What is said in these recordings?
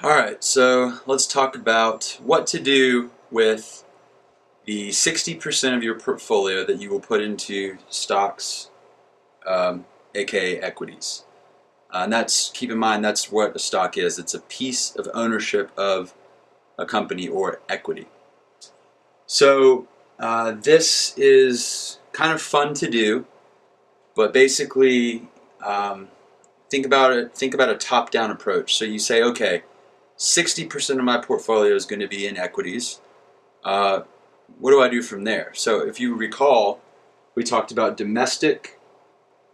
Alright, so let's talk about what to do with the 60% of your portfolio that you will put into stocks, aka equities. And keep in mind, that's what a stock is. It's a piece of ownership of a company or equity. So this is kind of fun to do, but basically think about it. Think about a top-down approach. So you say, okay, 60% of my portfolio is going to be in equities. What do I do from there? So if you recall, we talked about domestic,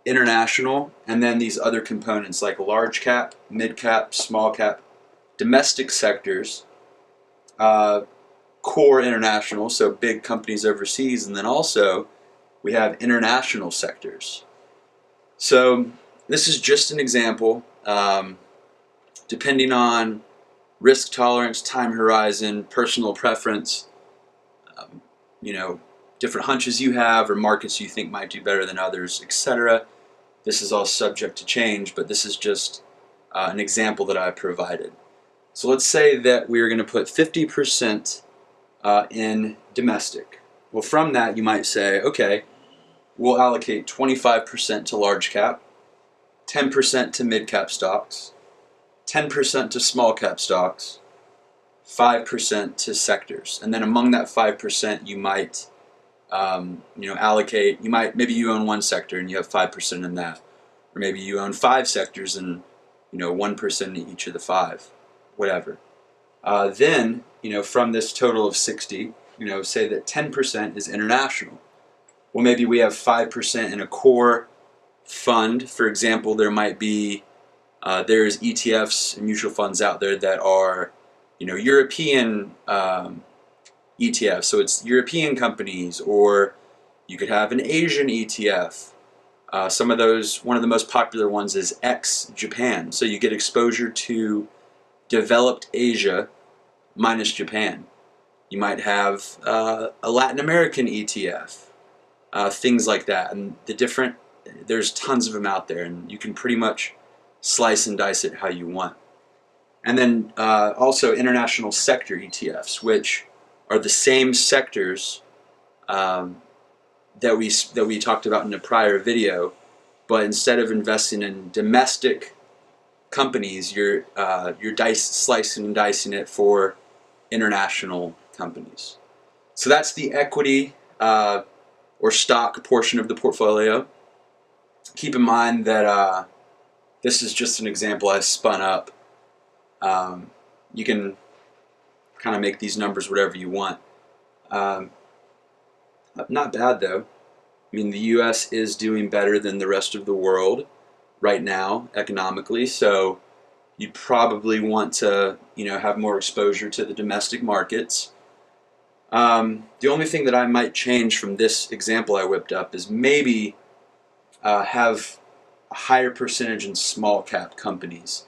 international, and then these other components like large cap, mid cap, small cap, domestic sectors, core international, so big companies overseas, and then also we have international sectors. So this is just an example. Depending on risk tolerance, time horizon, personal preference, different hunches you have or markets you think might do better than others, etc. This is all subject to change, but this is just an example that I provided. So let's say that we're going to put 50% in domestic. Well, from that you might say, okay, we'll allocate 25% to large cap, 10% to mid cap stocks, 10% to small cap stocks, 5% to sectors, and then among that 5% you might allocate. Maybe you own one sector and you have 5% in that, or maybe you own 5 sectors and 1% in each of the 5, whatever. Then from this total of 60, say that 10% is international. Well, maybe we have 5% in a core fund. For example, there might be there's ETFs and mutual funds out there that are European ETFs, so it's European companies, or you could have an Asian ETF. Some of those, one of the most popular ones is ex-Japan, so you get exposure to developed Asia minus Japan. You might have a Latin American ETF, things like that, and there's tons of them out there, and you can pretty much slice and dice it how you want. And then also international sector ETFs, which are the same sectors that we talked about in a prior video, but instead of investing in domestic companies, you're slicing and dicing it for international companies. So that's the equity or stock portion of the portfolio. Keep in mind that this is just an example I spun up. You can kind of make these numbers whatever you want. Not bad though. I mean, the US is doing better than the rest of the world right now economically, so you probably want to have more exposure to the domestic markets. The only thing that I might change from this example I whipped up is maybe have a higher percentage in small cap companies.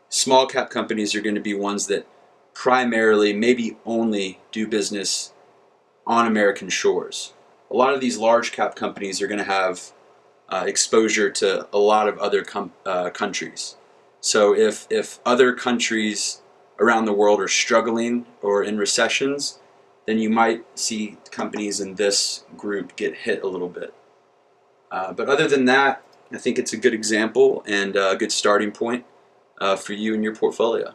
Small cap companies are going to be ones that primarily, maybe only, do business on American shores. A lot of these large cap companies are going to have exposure to a lot of other countries. So if other countries around the world are struggling or in recessions, then you might see companies in this group get hit a little bit. But other than that, I think it's a good example and a good starting point for you and your portfolio.